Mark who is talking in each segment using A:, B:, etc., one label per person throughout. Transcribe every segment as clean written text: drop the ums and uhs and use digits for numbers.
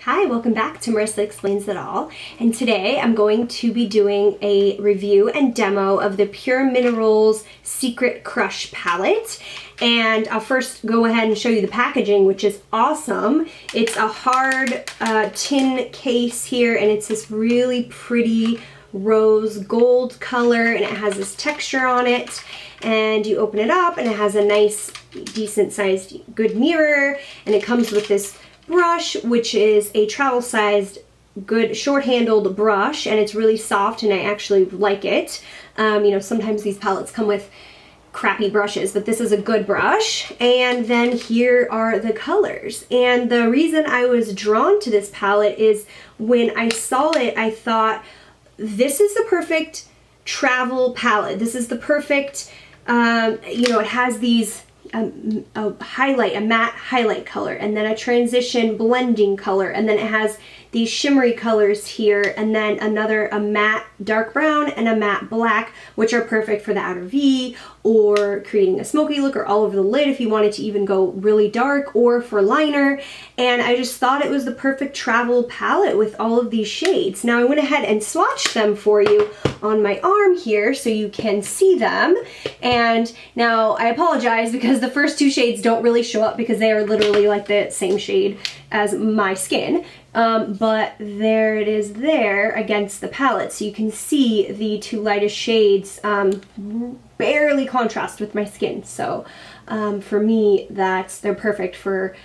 A: Hi, welcome back to Marissa Explains It All, and today I'm going to be doing a review and demo of the Pure Minerals Secret Crush palette. And I'll first go ahead and show you the packaging, which is awesome. It's a hard tin case here, and it's this really pretty rose gold color, and it has this texture on it. And you open it up, and it has a nice, decent sized, good mirror, and it comes with this brush, which is a travel sized good short handled brush, and it's really soft and I actually like it. You know, sometimes these palettes come with crappy brushes, but this is a good brush. And then here are the colors, and the reason I was drawn to this palette is when I saw it I thought this is the perfect travel palette. This is the perfect you know, it has these a matte highlight color, and then a transition blending color, and then it has these shimmery colors here, and then a matte dark brown and a matte black, which are perfect for the outer V or creating a smoky look, or all over the lid if you wanted to even go really dark, or for liner. And I just thought it was the perfect travel palette with all of these shades. Now I went ahead and swatched them for you on my arm here so you can see them. And now I apologize because the first two shades don't really show up because they are literally like the same shade as my skin. But there it is there against the palette, so you can see the two lightest shades barely contrast with my skin. So for me, they're perfect for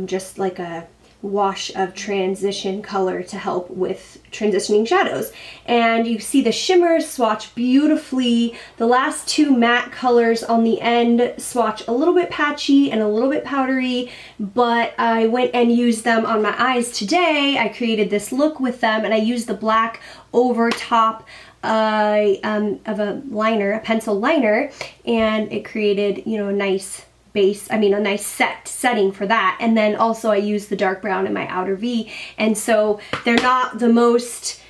A: just like a wash of transition color to help with transitioning shadows. And you see the shimmers swatch beautifully. The last two matte colors on the end swatch a little bit patchy and a little bit powdery, but I went and used them on my eyes today. I created this look with them, and I used the black over top of a liner, a pencil liner, and it created, you know, a nice base, a nice setting for that. And then also I used the dark brown in my outer V, and so they're not the most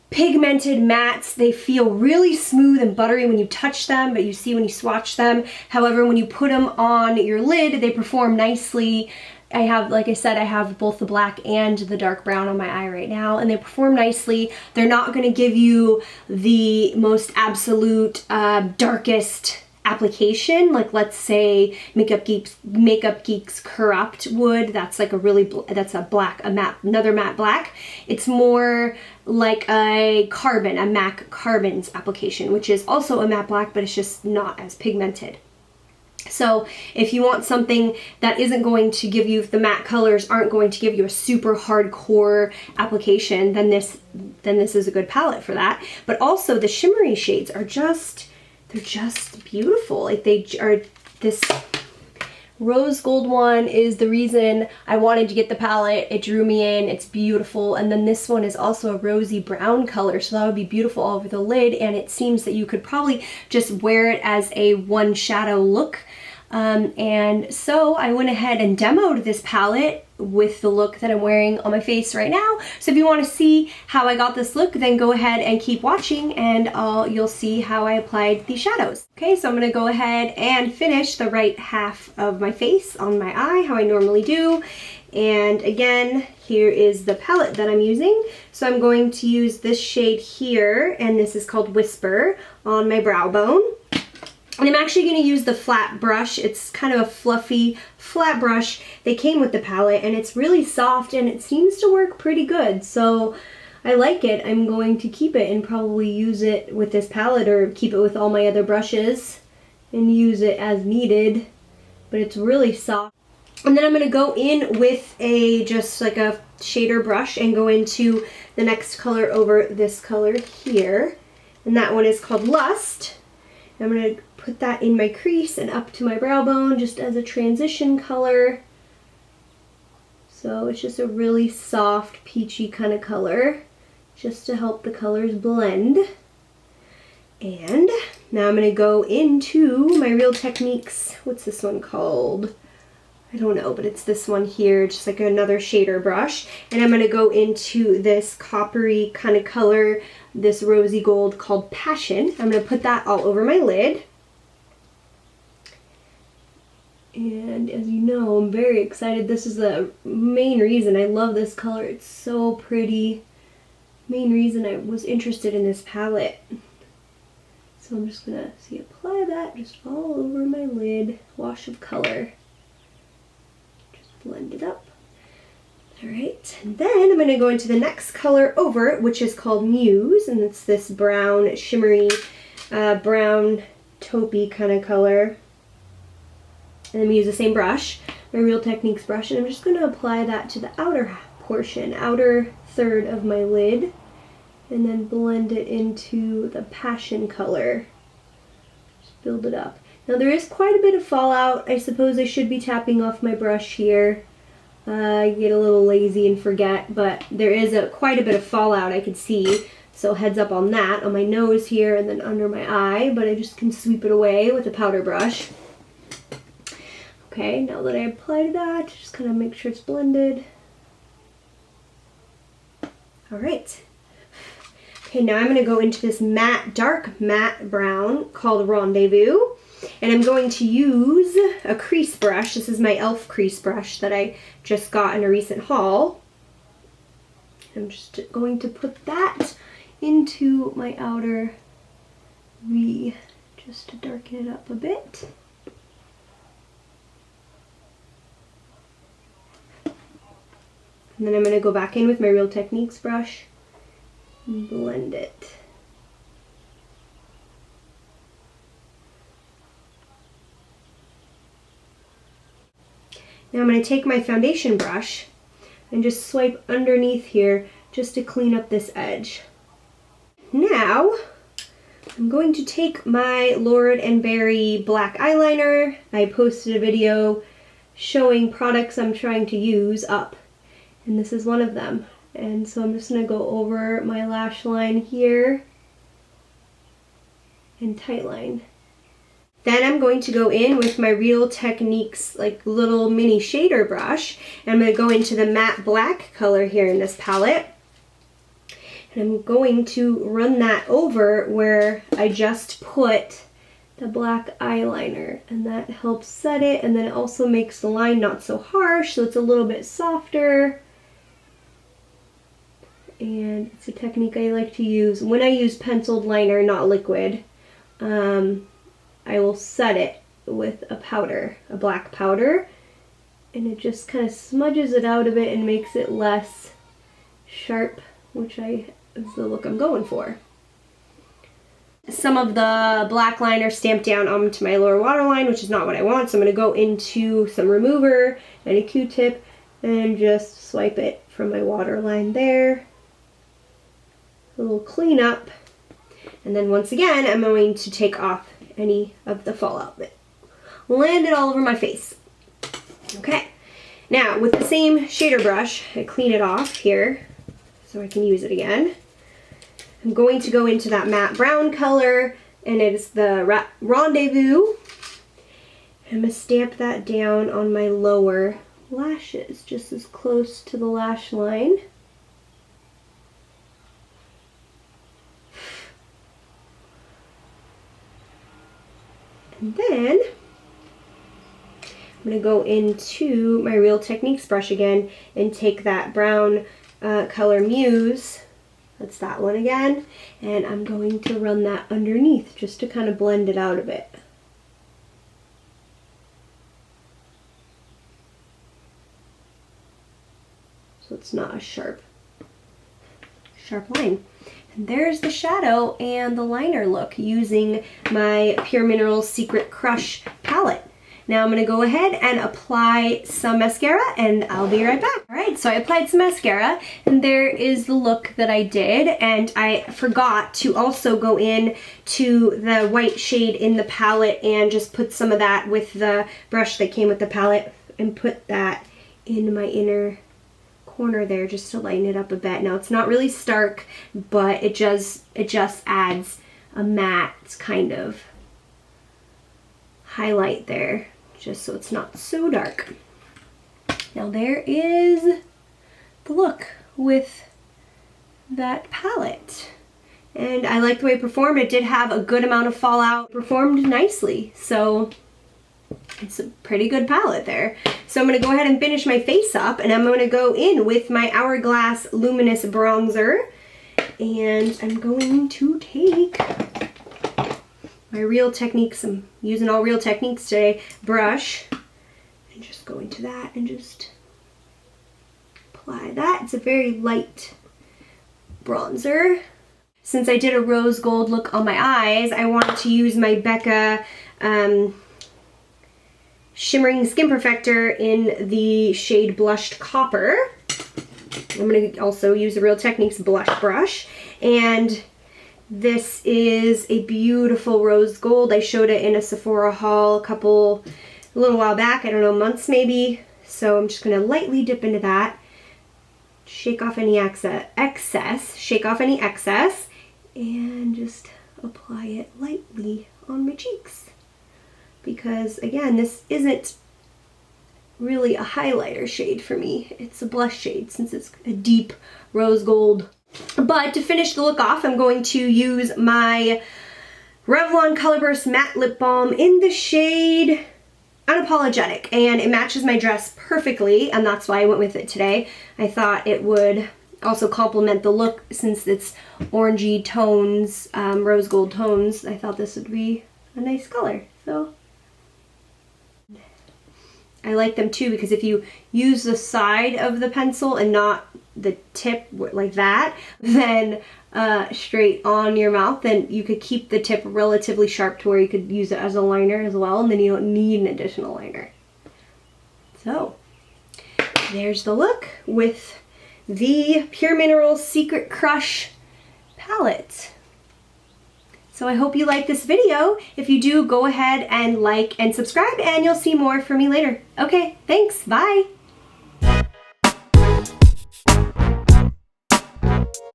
A: pigmented mattes. They feel really smooth and buttery when you touch them, but you see when you swatch them. However, when you put them on your lid, they perform nicely. I have, like I said, I have both the black and the dark brown on my eye right now, and they perform nicely. They're not going to give you the most absolute darkest application, like let's say Makeup Geek's Corrupt would. That's like another matte black. It's more like a MAC Carbon's application, which is also a matte black, but it's just not as pigmented. So if you want something that isn't going to give you, if the matte colors aren't going to give you a super hardcore application, then this is a good palette for that. But also the shimmery shades are they're just beautiful. Like this rose gold one is the reason I wanted to get the palette. It drew me in. It's beautiful. And then this one is also a rosy brown color, so that would be beautiful all over the lid. And it seems that you could probably just wear it as a one shadow look. And so I went ahead and demoed this palette with the look that I'm wearing on my face right now. So if you want to see how I got this look, then go ahead and keep watching, and you'll see how I applied these shadows. Okay, so I'm going to go ahead and finish the right half of my face on my eye, how I normally do. And again, here is the palette that I'm using. So I'm going to use this shade here, and this is called Whisper, on my brow bone. And I'm actually going to use the flat brush. It's kind of a fluffy, flat brush. They came with the palette, and it's really soft, and it seems to work pretty good. So I like it. I'm going to keep it and probably use it with this palette, or keep it with all my other brushes and use it as needed. But it's really soft. And then I'm going to go in with just like a shader brush and go into the next color over this color here. And that one is called Lust. I'm going to put that in my crease and up to my brow bone just as a transition color. So it's just a really soft, peachy kind of color, just to help the colors blend. And now I'm going to go into my Real Techniques, what's this one called? I don't know, but it's this one here, just like another shader brush. And I'm going to go into this coppery kind of color, this rosy gold called Passion. I'm going to put that all over my lid. And as you know, I'm very excited. This is the main reason I love this color. It's so pretty. Main reason I was interested in this palette. So I'm just gonna apply that just all over my lid. Wash of color. Just blend it up. All right, and then I'm gonna go into the next color over, which is called Muse, and it's this brown, shimmery, brown taupey kind of color. And I'm gonna use the same brush, my Real Techniques brush, and I'm just gonna apply that to the outer portion, outer third of my lid, and then blend it into the passion color. Just build it up. Now there is quite a bit of fallout. I suppose I should be tapping off my brush here. I get a little lazy and forget, but there is quite a bit of fallout I could see. So heads up on that, on my nose here and then under my eye, but I just can sweep it away with a powder brush. Okay, now that I applied that, just kind of make sure it's blended. All right. Okay, now I'm going to go into this matte, dark matte brown called Rendezvous. And I'm going to use a crease brush. This is my e.l.f. crease brush that I just got in a recent haul. I'm just going to put that into my outer V just to darken it up a bit. And then I'm going to go back in with my Real Techniques brush and blend it. Now I'm going to take my foundation brush and just swipe underneath here just to clean up this edge. Now I'm going to take my Lord & Berry black eyeliner. I posted a video showing products I'm trying to use up, and this is one of them. And so I'm just going to go over my lash line here and tightline. Then I'm going to go in with my Real Techniques like little mini shader brush, and I'm going to go into the matte black color here in this palette. And I'm going to run that over where I just put the black eyeliner, and that helps set it, and then it also makes the line not so harsh, so it's a little bit softer. And it's a technique I like to use when I use penciled liner, not liquid. I will set it with a powder, a black powder, and it just kind of smudges it out a bit and makes it less sharp, which is the look I'm going for. Some of the black liner stamped down onto my lower waterline, which is not what I want, so I'm going to go into some remover and a Q-tip and just swipe it from my waterline there. A little cleanup, and then once again I'm going to take off any of the fallout that landed all over my face. Okay, now with the same shader brush, I clean it off here so I can use it again. I'm going to go into that matte brown color, and it is the Rendezvous. I'm going to stamp that down on my lower lashes, just as close to the lash line. And then I'm going to go into my Real Techniques brush again and take that brown color Muse, that's that one again, and I'm going to run that underneath just to kind of blend it out a bit. So it's not a sharp line. And there's the shadow and the liner look using my Pure Minerals Secret Crush palette. Now I'm going to go ahead and apply some mascara, and I'll be right back. Alright, so I applied some mascara, and there is the look that I did, and I forgot to also go in to the white shade in the palette and just put some of that with the brush that came with the palette and put that in my inner corner there just to lighten it up a bit. Now it's not really stark, but it just adds a matte kind of highlight there, just so it's not so dark. Now there is the look with that palette, and I like the way it performed. It did have a good amount of fallout, performed nicely, so it's a pretty good palette there. So I'm going to go ahead and finish my face up, and I'm going to go in with my Hourglass Luminous Bronzer. And I'm going to take my Real Techniques, I'm using all Real Techniques today, brush, and just go into that and just apply that. It's a very light bronzer. Since I did a rose gold look on my eyes, I wanted to use my Becca Shimmering Skin Perfector in the shade Blushed Copper. I'm going to also use the Real Techniques blush brush, and this is a beautiful rose gold. I showed it in a Sephora haul a little while back, I don't know, months maybe. So I'm just going to lightly dip into that, shake off any shake off any excess, and just apply it lightly on my cheeks. Because again, this isn't really a highlighter shade for me. It's a blush shade since it's a deep rose gold. But to finish the look off, I'm going to use my Revlon Colorburst Matte Lip Balm in the shade Unapologetic, and it matches my dress perfectly, and that's why I went with it today. I thought it would also complement the look since it's orangey tones, rose gold tones. I thought this would be a nice color, so I like them too, because if you use the side of the pencil and not the tip like that, then straight on your mouth, then you could keep the tip relatively sharp to where you could use it as a liner as well, and then you don't need an additional liner. So there's the look with the Pure Minerals Secret Crush palette. So I hope you like this video. If you do, go ahead and like and subscribe, and you'll see more from me later. Okay, thanks, bye.